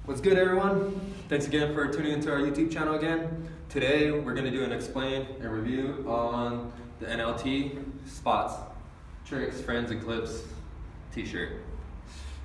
What's good, everyone? Thanks again for tuning into our YouTube channel again. Today we're going to do an explain and review on the NLT spots, tricks, friends, and clips t-shirt.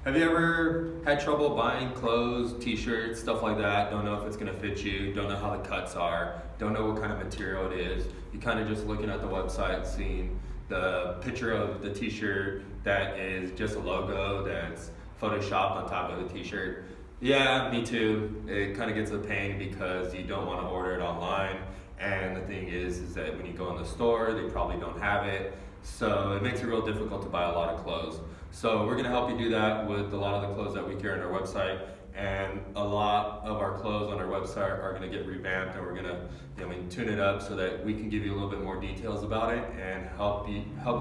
Have you ever had trouble buying clothes, t-shirts, stuff like that? Don't know if it's going to fit you, don't know how the cuts are, don't know what kind of material it is. You kind of just looking at the website, seeing the picture of the t-shirt that is just a logo that's photoshopped on top of the t-shirt. Yeah, me too. It kind of gets a pain because you don't want to order it online, and the thing is that when you go in the store, they probably don't have it, so it makes it real difficult to buy a lot of clothes. So we're going to help you do that with a lot of the clothes that we carry on our website, and a lot of our clothes on our website are going to get revamped, and we're going to tune it up so that we can give you a little bit more details about it and help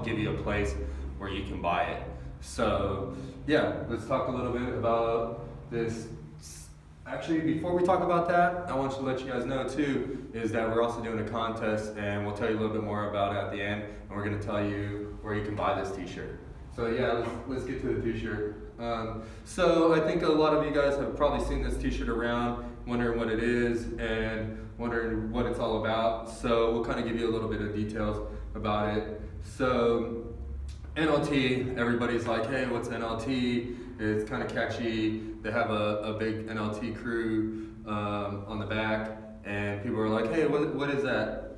give you a place where you can buy it. So yeah, let's talk a little bit about this. Actually, before we talk about that, I want to let you guys know too, is that we're also doing a contest, and we'll tell you a little bit more about it at the end, and we're going to tell you where you can buy this t-shirt. So yeah, let's get to the t-shirt. So I think a lot of you guys have probably seen this t-shirt around, wondering what it is and wondering what it's all about. So we'll kind of give you a little bit of details about it. So NLT, everybody's like, hey, what's NLT? It's kind of catchy. They have a big NLT crew on the back, and people are like, hey, what is that?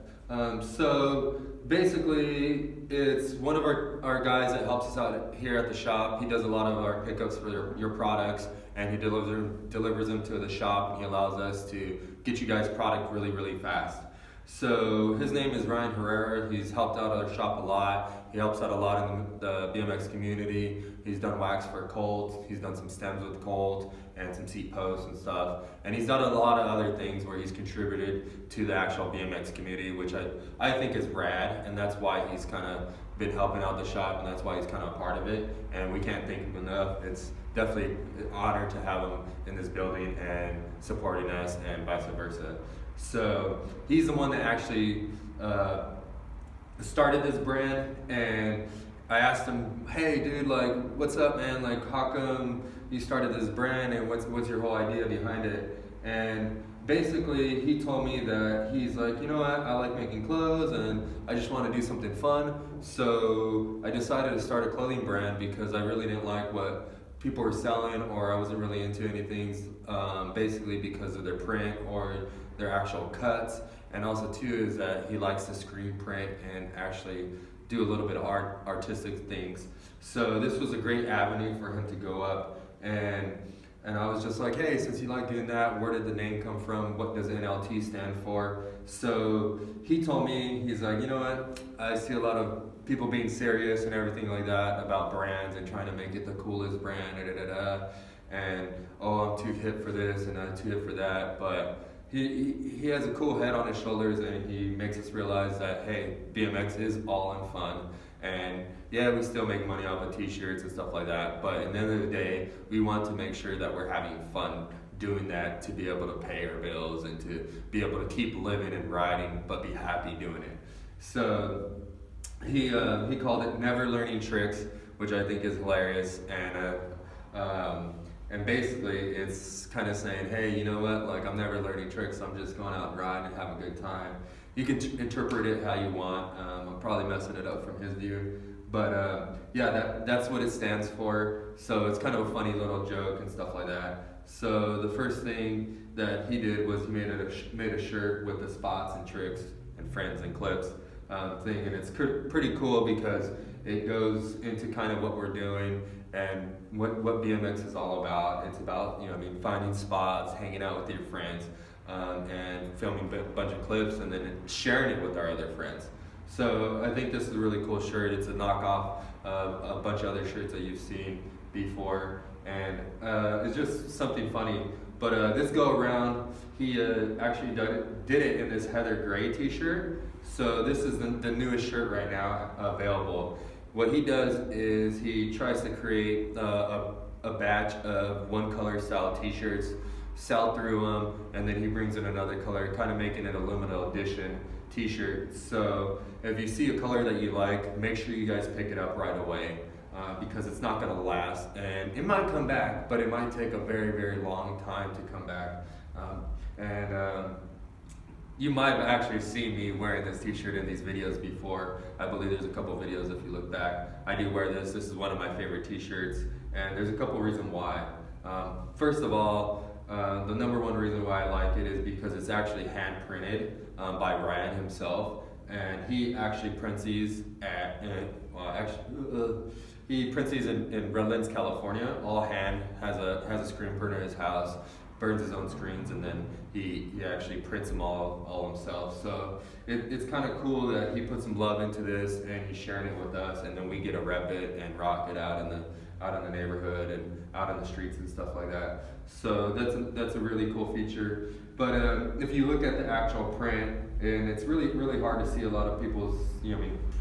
So basically, it's one of our guys that helps us out here at the shop. He does a lot of our pickups for your products, and he delivers them to the shop, and he allows us to get you guys product really, really fast. So his name is Ryan Herrera. He's helped out our shop a lot. He helps out a lot in the BMX community. He's done wax for Colt. He's done some stems with Colt and some seat posts and stuff. And he's done a lot of other things where he's contributed to the actual BMX community, which I think is rad. And that's why he's kind of been helping out the shop, and that's why he's kind of a part of it. And we can't thank him enough. It's definitely an honor to have him in this building and supporting us, and vice versa. So he's the one that actually started this brand, and I asked him, hey dude, like, what's up, man? Like, how come you started this brand, and what's your whole idea behind it? And basically he told me that he's like, you know what, I like making clothes and I just want to do something fun. So I decided to start a clothing brand because I really didn't like what people were selling, or I wasn't really into anything, basically because of their print or their actual cuts. And also too is that he likes to screen print and actually do a little bit of artistic things. So this was a great avenue for him to go up, and I was just like, hey, since you like doing that, where did the name come from? What does NLT stand for? So he told me, he's like, you know what, I see a lot of people being serious and everything like that about brands and trying to make it the coolest brand, and oh, I'm too hip for this and I'm too hip for that, but he has a cool head on his shoulders, and he makes us realize that, hey, BMX is all in fun, and yeah, we still make money off of t-shirts and stuff like that, but at the end of the day, we want to make sure that we're having fun doing that, to be able to pay our bills and to be able to keep living and riding but be happy doing it. So he called it Never Learning Tricks, which I think is hilarious, and basically it's kind of saying, hey, you know what, like, I'm never learning tricks, I'm just going out and riding and having a good time. You can interpret it how you want. I'm probably messing it up from his view, but yeah, that's what it stands for. So it's kind of a funny little joke and stuff like that. So the first thing that he did was he made a shirt with the spots and tricks and friends and clips thing, and it's pretty cool because it goes into kind of what we're doing and what BMX is all about. It's about, finding spots, hanging out with your friends, and filming a bunch of clips and then sharing it with our other friends. So I think this is a really cool shirt. It's a knockoff of a bunch of other shirts that you've seen before, and it's just something funny. But this go around, he actually did it in this Heather Gray t-shirt. So this is the newest shirt right now available. What he does is he tries to create a batch of one color style t-shirts, sell through them, and then he brings in another color, kind of making it a limited edition t-shirt. So if you see a color that you like, make sure you guys pick it up right away. because it's not going to last, and it might come back, but it might take a very, very long time to come back. You might have actually seen me wearing this t-shirt in these videos before. I believe there's a couple videos if you look back. I do wear this. This is one of my favorite t-shirts, and there's a couple reasons why. First of all, the number one reason why I like it is because it's actually hand printed by Ryan himself, and he actually prints these he prints these in Redlands, California. All hand, has a screen printer in his house, burns his own screens, and then he actually prints them all himself. So it's kind of cool that he put some love into this and he's sharing it with us, and then we get to rep it and rock it out in the neighborhood and out in the streets and stuff like that. So that's a really cool feature. But if you look at the actual print, and it's really hard to see a lot of people's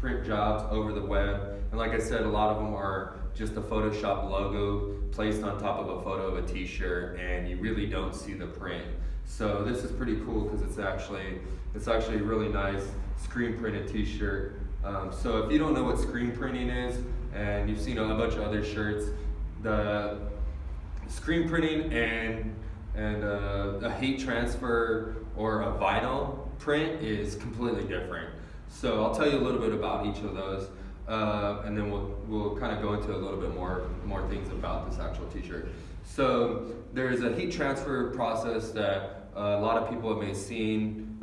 print jobs over the web. And like I said, a lot of them are just a Photoshop logo placed on top of a photo of a t-shirt, and you really don't see the print. So this is pretty cool because it's actually a really nice screen printed t-shirt. So if you don't know what screen printing is, and you've seen a bunch of other shirts, the screen printing and a heat transfer or a vinyl print is completely different. So I'll tell you a little bit about each of those, and then we'll kind of go into a little bit more things about this actual t-shirt. So there's a heat transfer process that a lot of people may have seen.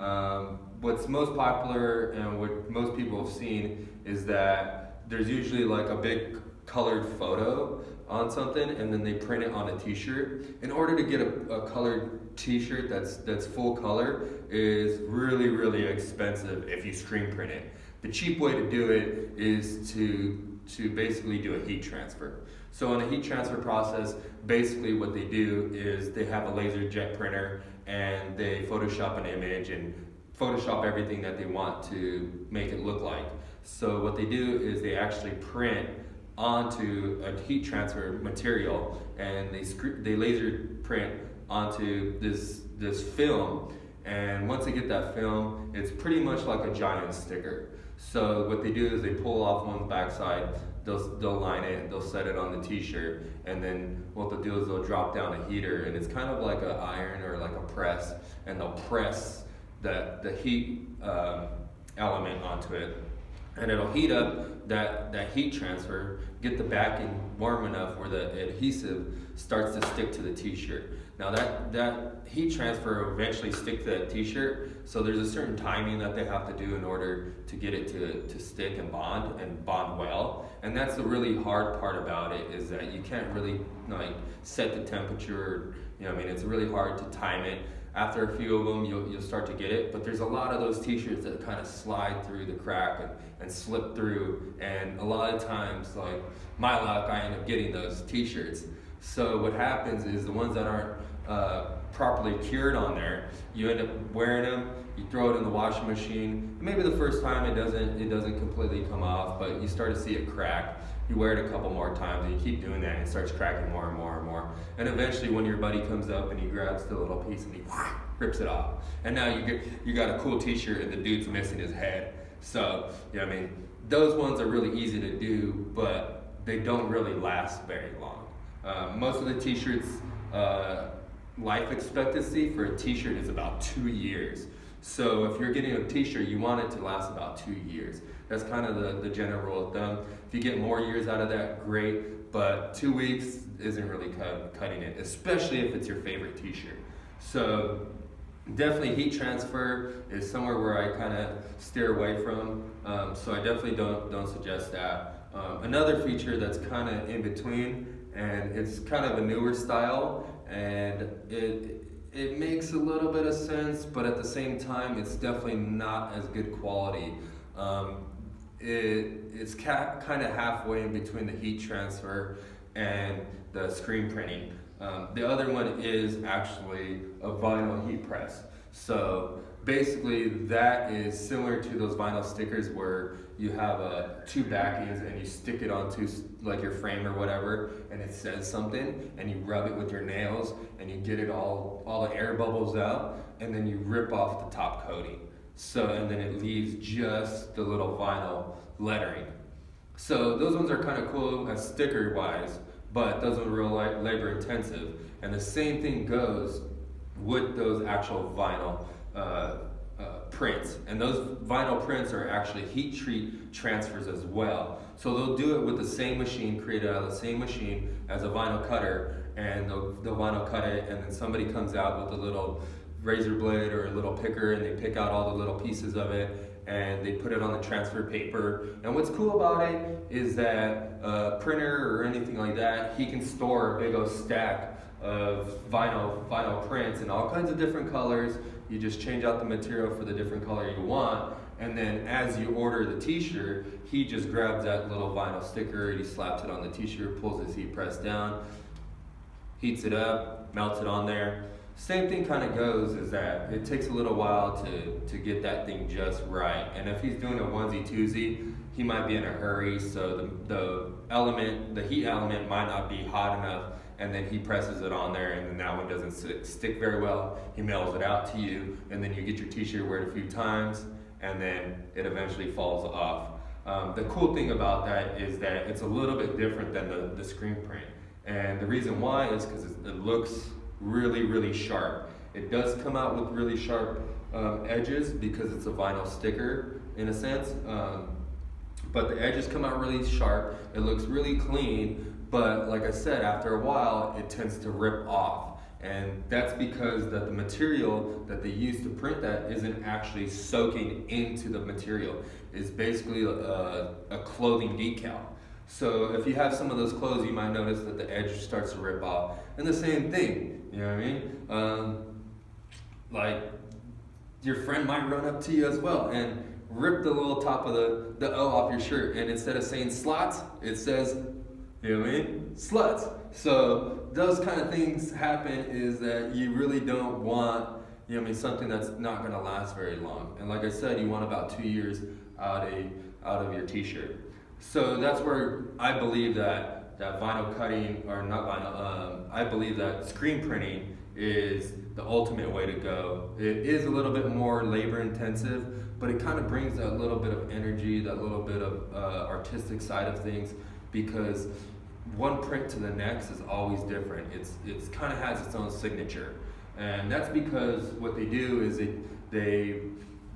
What's most popular and what most people have seen is that there's usually like a big colored photo on something, and then they print it on a t-shirt. In order to get a colored t-shirt that's full color is really expensive if you screen print it. The cheap way to do it is to basically do a heat transfer. So in a heat transfer process, basically what they do is they have a laser jet printer and they Photoshop an image and Photoshop everything that they want to make it look like. So what they do is they actually print onto a heat transfer material, and they laser print onto this film, and once they get that film, it's pretty much like a giant sticker. So what they do is they pull off one backside, they'll line it, they'll set it on the t-shirt, and then what they'll do is they'll drop down a heater, and it's kind of like an iron or like a press, and they'll press the heat element onto it, and it'll heat up that heat transfer, get the backing warm enough where the adhesive starts to stick to the t-shirt. Now that heat transfer will eventually stick to that t-shirt, so there's a certain timing that they have to do in order to get it to stick and bond well. And that's the really hard part about it, is that you can't really set the temperature. It's really hard to time it. After a few of them, you'll start to get it, but there's a lot of those t-shirts that kind of slide through the crack and slip through, and a lot of times, like my luck, I end up getting those t-shirts. So what happens is the ones that aren't properly cured on there, you end up wearing them, you throw it in the washing machine. Maybe the first time it doesn't completely come off, but you start to see it crack. You wear it a couple more times, and you keep doing that, and it starts cracking more and more and more. And eventually, when your buddy comes up and he grabs the little piece and he rips it off, and now you got a cool t-shirt, and the dude's missing his head. So those ones are really easy to do, but they don't really last very long. Most of the t-shirts, life expectancy for a t-shirt is about 2 years. So if you're getting a t-shirt, you want it to last about 2 years. That's kind of the general rule of thumb. If you get more years out of that, great, but 2 weeks isn't really cutting it, especially if it's your favorite t-shirt. So definitely heat transfer is somewhere where I kind of steer away from, so I definitely don't suggest that. Another feature that's kind of in between, and it's kind of a newer style, and it makes a little bit of sense, but at the same time, it's definitely not as good quality. It's kind of halfway in between the heat transfer and the screen printing. The other one is actually a vinyl heat press. So basically that is similar to those vinyl stickers where you have two backings and you stick it onto like your frame or whatever, and it says something, and you rub it with your nails and you get it all the air bubbles out, and then you rip off the top coating. So, and then it leaves just the little vinyl lettering. So those ones are kind of cool as sticker wise, but those are real labor intensive. And the same thing goes with those actual vinyl prints. And those vinyl prints are actually heat treat transfers as well. So they'll do it with the same machine, created out of the same machine as a vinyl cutter, and they'll vinyl cut it, and then somebody comes out with a little razor blade or a little picker, and they pick out all the little pieces of it, and they put it on the transfer paper. And what's cool about it is that a printer or anything like that, he can store a big old stack of vinyl prints in all kinds of different colors. You just change out the material for the different color you want, and then as you order the t-shirt, he just grabs that little vinyl sticker, he slaps it on the t-shirt, pulls his heat press down, heats it up, melts it on there. Same thing kind of goes is that it takes a little while to get that thing just right. And if he's doing a onesie twosie, he might be in a hurry, so the heat element might not be hot enough, and then he presses it on there, and then that one doesn't stick very well. He mails it out to you, and then you get your t-shirt, wear it a few times, and then it eventually falls off. The cool thing about that is that it's a little bit different than the screen print. And the reason why is because it looks really, really sharp. It does come out with really sharp edges because it's a vinyl sticker in a sense. But the edges come out really sharp. It looks really clean, but like I said, after a while, it tends to rip off. And that's because the material that they use to print that isn't actually soaking into the material. It's basically a clothing decal. So if you have some of those clothes, you might notice that the edge starts to rip off. And the same thing, you know what I mean? Like your friend might run up to you as well and rip the little top of the O off your shirt, and instead of saying slots, it says, you know what I mean? Sluts. So those kind of things happen is that you really don't want, you know what I mean, something that's not gonna last very long. And like I said, you want about 2 years out of your t-shirt. So that's where I believe that vinyl cutting, or not vinyl, I believe that screen printing is the ultimate way to go. It is a little bit more labor intensive, but it kind of brings that little bit of energy, that little bit of artistic side of things, because one print to the next is always different. It's kind of has its own signature. And that's because what they do is they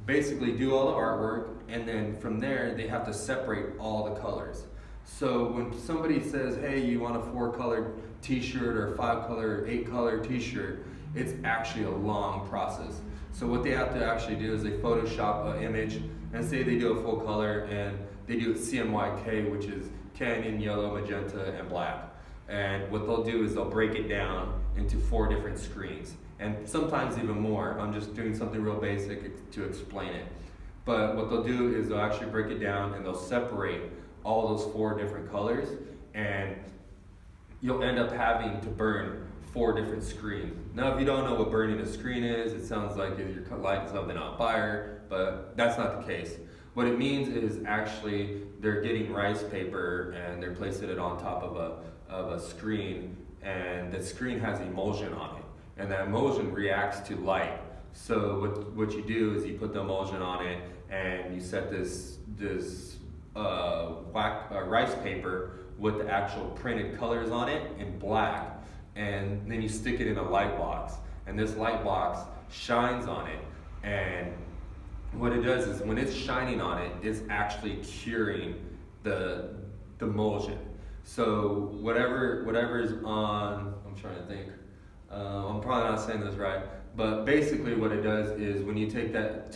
basically do all the artwork, and then from there they have to separate all the colors. So when somebody says, hey, you want a 4-color t-shirt or 5-color or 8-color t-shirt, it's actually a long process. So what they have to actually do is they Photoshop an image, and say they do a full color, and they do it CMYK, which is canyon, yellow, magenta, and black. And what they'll do is they'll break it down into 4 different screens, and sometimes even more. I'm just doing something real basic to explain it. But what they'll do is they'll actually break it down, and they'll separate all those 4 different colors, and you'll end up having to burn 4 different screens. Now, if you don't know what burning a screen is, it sounds like you're lighting something on fire, but that's not the case. What it means is actually they're getting rice paper and they're placing it on top of a screen, and the screen has emulsion on it, and that emulsion reacts to light. So what you do is you put the emulsion on it, and you set this rice paper with the actual printed colors on it in black, and then you stick it in a light box, and this light box shines on it, and what it does is when it's shining on it, it's actually curing the emulsion. So whatever is on, I'm trying to think, I'm probably not saying this right, but basically what it does is when you take that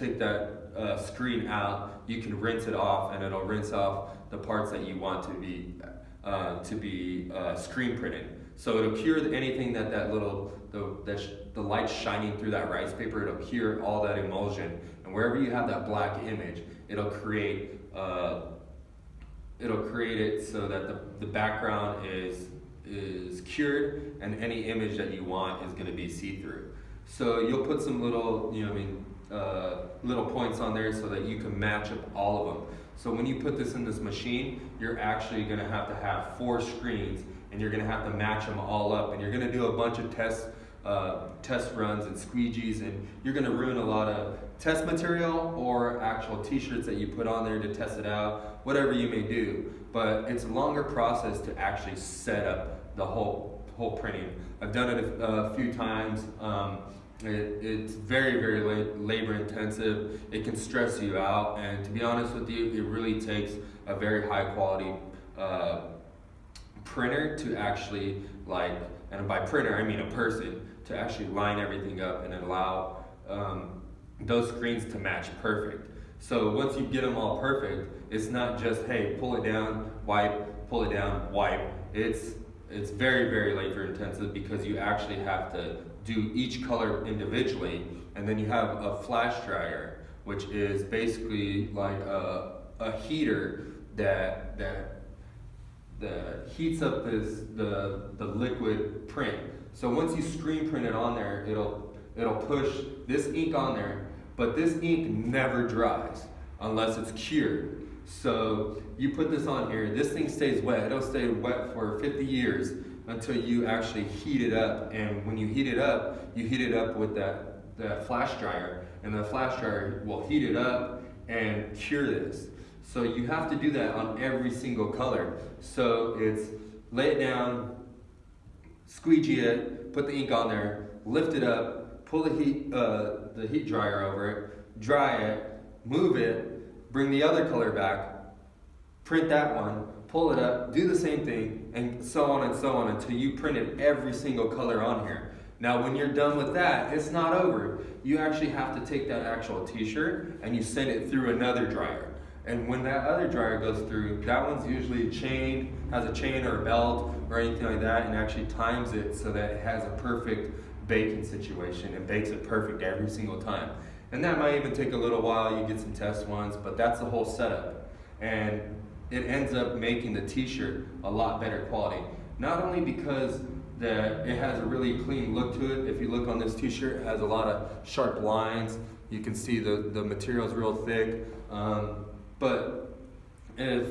screen out, you can rinse it off, and it'll rinse off the parts that you want to be screen printed. So it'll cure anything that the light shining through that rice paper, it'll cure all that emulsion. And wherever you have that black image, it'll create it so that the background is cured, and any image that you want is going to be see-through. So you'll put some little, little points on there so that you can match up all of them. So when you put this in this machine, you're actually going to have 4 screens, and you're going to have to match them all up, and you're going to do a bunch of tests test runs and squeegees, and you're going to ruin a lot of test material or actual t-shirts that you put on there to test it out, whatever you may do. But it's a longer process to actually set up the whole printing. I've done it a few times. It's very labor intensive. It can stress you out, and to be honest with you, it really takes a very high quality printer to actually, like, and by printer I mean a person, to actually line everything up and allow those screens to match perfect. So once you get them all perfect, it's not just, hey, pull it down, wipe, pull it down, wipe. It's very labor intensive, because you actually have to do each color individually, and then you have a flash dryer, which is basically like a heater that heats up the liquid print. So once you screen print it on there, it'll push this ink on there, but this ink never dries unless it's cured. So you put this on here, this thing stays wet. It'll stay wet for 50 years until you actually heat it up. And when you heat it up with that flash dryer, and the flash dryer will heat it up and cure this. So you have to do that on every single color. So it's lay it down, squeegee it, put the ink on there, lift it up, pull the heat dryer over it, dry it, move it, bring the other color back, print that one, pull it up, do the same thing, and so on until you printed every single color on here. Now when you're done with that, it's not over. You actually have to take that actual t-shirt and you send it through another dryer. And when that other dryer goes through, that one's usually chained, has a chain or a belt or anything like that, and actually times it so that it has a perfect baking situation and bakes it perfect every single time. And that might even take a little while. You get some test ones, but that's the whole setup. And it ends up making the t-shirt a lot better quality. Not only because that it has a really clean look to it. If you look on this t-shirt, it has a lot of sharp lines. You can see the material's real thick. But if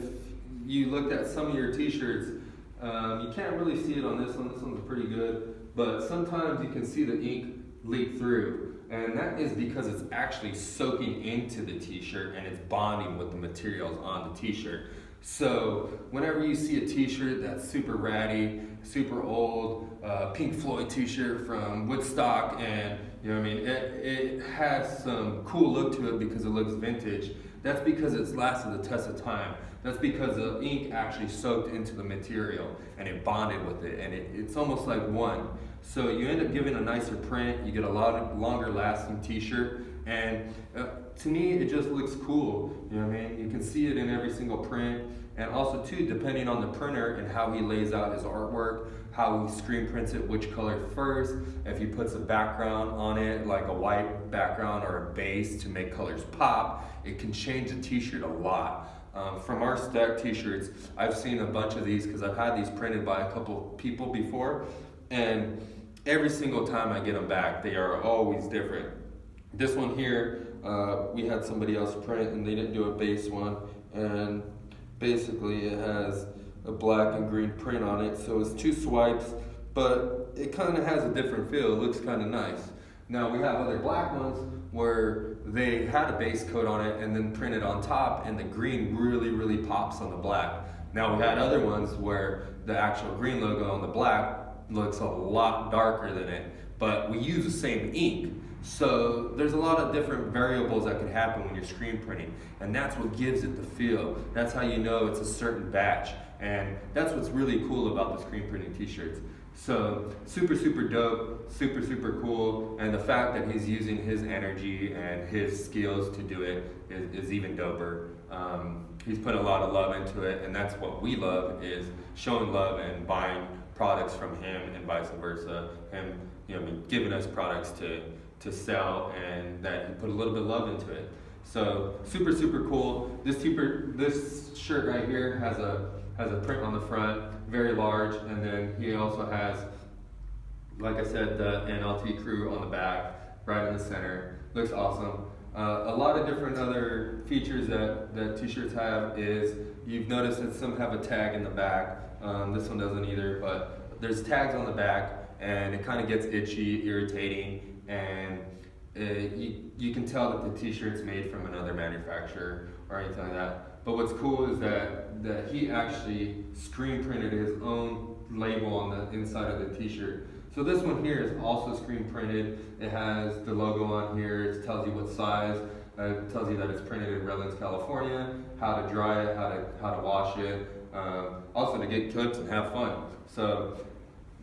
you looked at some of your t-shirts, you can't really see it on this one. This one's pretty good. But sometimes you can see the ink leak through. And that is because it's actually soaking into the t-shirt and it's bonding with the materials on the t-shirt. So whenever you see a t-shirt that's super ratty, super old, Pink Floyd t-shirt from Woodstock, and you know what I mean, it has some cool look to it because it looks vintage. That's because it's lasted the test of time. That's because the ink actually soaked into the material and it bonded with it, and it's almost like one. So you end up giving a nicer print, you get a lot longer lasting t-shirt, and to me it just looks cool. You know what I mean? You can see it in every single print, and also too, depending on the printer and how he lays out his artwork, how he screen prints it, which color first, if he puts a background on it, like a white background or a base to make colors pop, it can change the t-shirt a lot. From our stack t-shirts, I've seen a bunch of these because I've had these printed by a couple people before, and every single time I get them back, they are always different. This one here, we had somebody else print and they didn't do a base one, and basically it has a black and green print on it, so it's 2 swipes, but it kind of has a different feel. It looks kind of nice. Now we have other black ones where they had a base coat on it and then printed on top, and the green really pops on the black. Now we had other ones where the actual green logo on the black looks a lot darker than it, but we use the same ink. So there's a lot of different variables that can happen when you're screen printing, and that's what gives it the feel. That's how you know it's a certain batch, and that's what's really cool about the screen printing t-shirts. So super dope, super cool, and the fact that he's using his energy and his skills to do it is even doper. He's put a lot of love into it, and that's what we love, is showing love and buying products from him and vice versa. Him, you know, giving us products to sell, and that he put a little bit of love into it. So super cool. This shirt right here has a print on the front, very large, and then he also has, like I said, the NLT crew on the back, right in the center. Looks awesome. A lot of different other features that t-shirts have is, you've noticed that some have a tag in the back. This one doesn't either, but there's tags on the back, and it kind of gets itchy, irritating, and you can tell that the t-shirt's made from another manufacturer or anything like that. But what's cool is that he actually screen printed his own label on the inside of the t-shirt. So this one here is also screen printed. It has the logo on here. It tells you what size. It tells you that it's printed in Redlands, California, how to dry it, how to wash it, also to get clips and have fun. So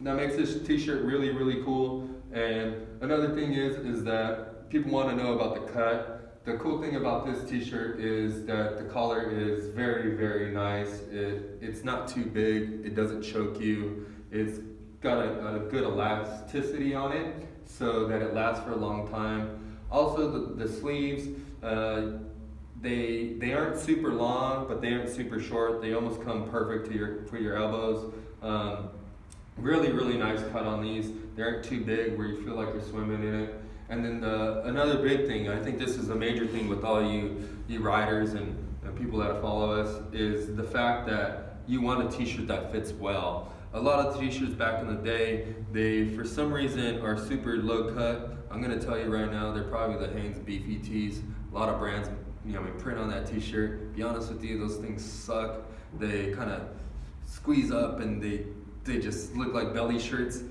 that makes this t-shirt really, really cool. And another thing is that people want to know about the cut. The cool thing about this t-shirt is that the collar is very, very nice. It's not too big. It doesn't choke you. It's got a good elasticity on it so that it lasts for a long time. Also, the sleeves, they aren't super long, but they aren't super short. They almost come perfect to your elbows. Really, really nice cut on these. They aren't too big where you feel like you're swimming in it. And then another big thing, I think this is a major thing with all you riders and people that follow us, is the fact that you want a t-shirt that fits well. A lot of t-shirts back in the day, they for some reason are super low cut. I'm gonna tell you right now, they're probably the Hanes beefy tees. A lot of brands, print on that t-shirt. Be honest with you, those things suck. They kind of squeeze up and they just look like belly shirts.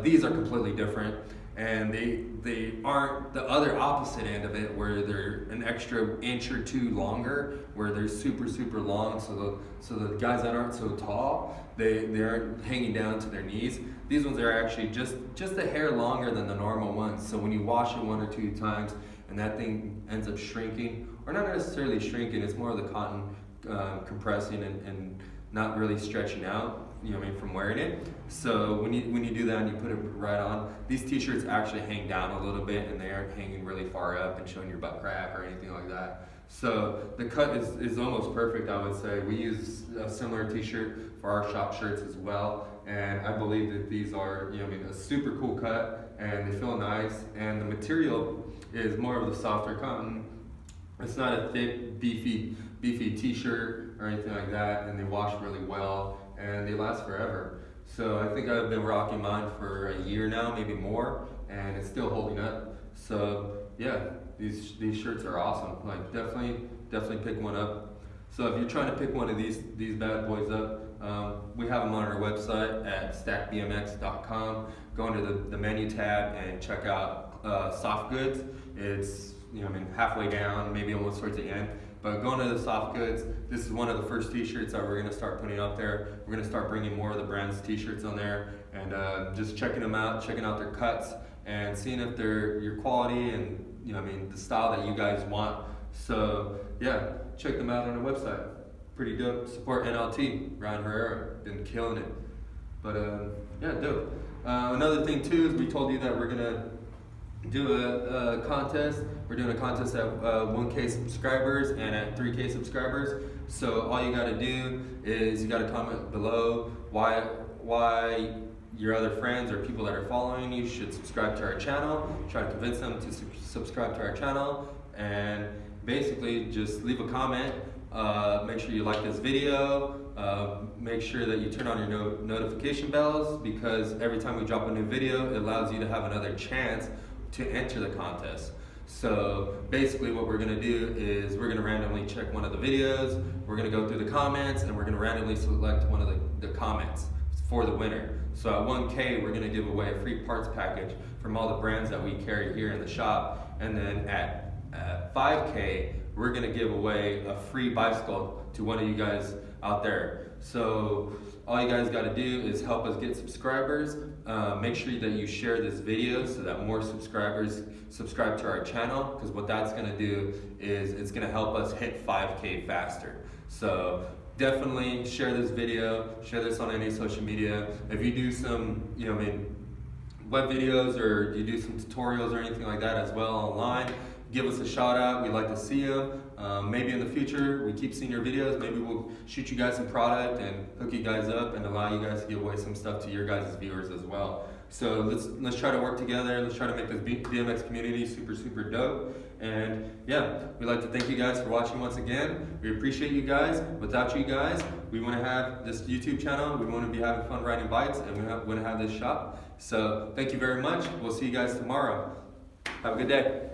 These are completely different, and they aren't the other opposite end of it, where they're an extra inch or two longer, where they're super, super long. So the guys that aren't so tall, they aren't hanging down to their knees. These ones are actually just a hair longer than the normal ones. So when you wash it 1 or 2 times and that thing ends up shrinking, or not necessarily shrinking, it's more of the cotton compressing and not really stretching out, from wearing it. So when you do that and you put it right on, these t-shirts actually hang down a little bit and they aren't hanging really far up and showing your butt crack or anything like that. So the cut is almost perfect, I would say. We use a similar t-shirt for our shop shirts as well, and I believe that these are a super cool cut, and they feel nice, and the material is more of the softer cotton. It's not a thick, beefy t-shirt or anything like that, and they wash really well, and they last forever. So I think I've been rocking mine for a year now, maybe more, and it's still holding up. So yeah, these shirts are awesome. Like definitely pick one up. So if you're trying to pick one of these bad boys up, we have them on our website at stackbmx.com. Go into the menu tab and check out soft goods. It's halfway down, maybe almost towards the end. But going to the soft goods, this is one of the first t-shirts that we're going to start putting up there. We're going to start bringing more of the brand's t-shirts on there, and just checking them out, checking out their cuts, and seeing if they're your quality and the style that you guys want. So yeah, check them out on our website. Pretty dope. Support NLT. Ryan Herrera been killing it. But yeah, dope. Another thing too is we told you that we're gonna do a contest. We're doing a contest at 1K subscribers and at 3K subscribers. So all you gotta do is you gotta comment below why your other friends or people that are following you should subscribe to our channel. Try to convince them to subscribe to our channel, and basically just leave a comment. Make sure you like this video. Make sure that you turn on your notification bells, because every time we drop a new video, it allows you to have another chance to enter the contest. So basically what we're gonna do is we're gonna randomly check one of the videos, we're gonna go through the comments, and we're gonna randomly select one of the comments for the winner. So at 1K, we're gonna give away a free parts package from all the brands that we carry here in the shop. And then at 5K, we're gonna give away a free bicycle to one of you guys out there. So all you guys gotta do is help us get subscribers. Make sure that you share this video so that more subscribers subscribe to our channel, because what that's gonna do is it's gonna help us hit 5K faster. So definitely share this video, share this on any social media. If you do some, web videos, or you do some tutorials or anything like that as well online, give us a shout out. We'd like to see them. Maybe in the future, we keep seeing your videos. Maybe we'll shoot you guys some product and hook you guys up and allow you guys to give away some stuff to your guys' viewers as well. So let's try to work together. Let's try to make this BMX community super dope. And yeah, we'd like to thank you guys for watching once again. We appreciate you guys. Without you guys, we want to have this YouTube channel. We want to be having fun riding bikes, and we want to have this shop. So thank you very much. We'll see you guys tomorrow. Have a good day.